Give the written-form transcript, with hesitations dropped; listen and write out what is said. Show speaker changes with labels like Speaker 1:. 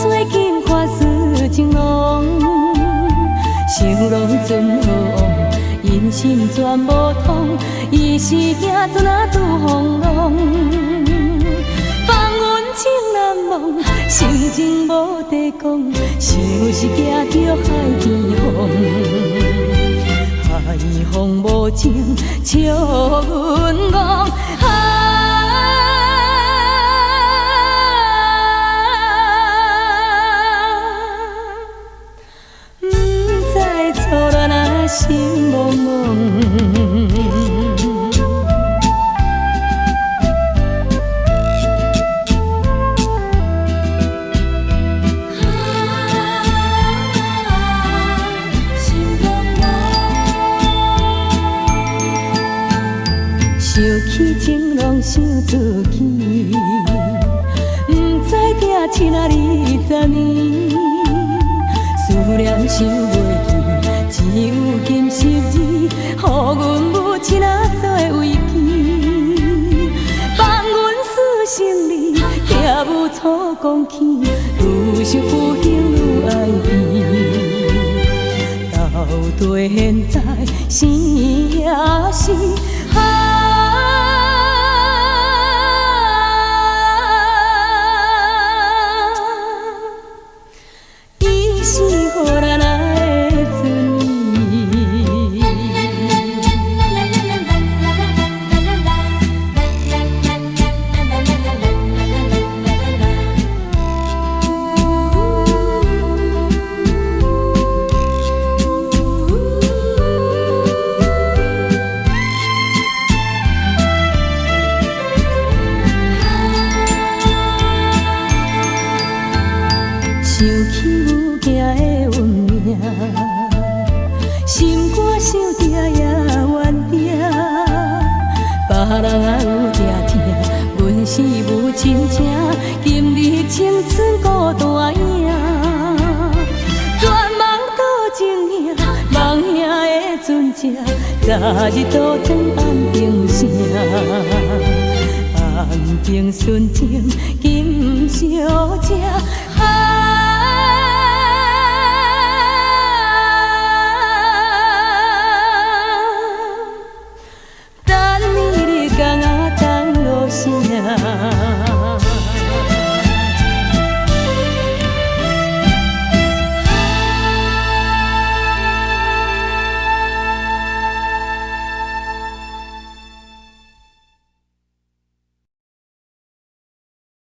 Speaker 1: 做金花似情浓，想拢准好往，因心全无通，伊是行船啊拄风浪，放阮情难忘，心情无地讲，像是行着海边风，海风无情笑阮憨。心茫茫，心茫茫，想起情拢想自己，不知定亲啊20年，思念想袂记。只有金十字，予阮母亲啊做慰藉，放阮死心里，行无错讲起，愈想愈幸愈爱伊。到底现在生也是伊是予咱爱的尊严。想起有行的运命，心肝想定也怨定，别人啊有定听，阮是无亲情，今日青春孤单影，全梦倒情影，梦兄的船只，早日倒转安平城，安平纯情金小姐。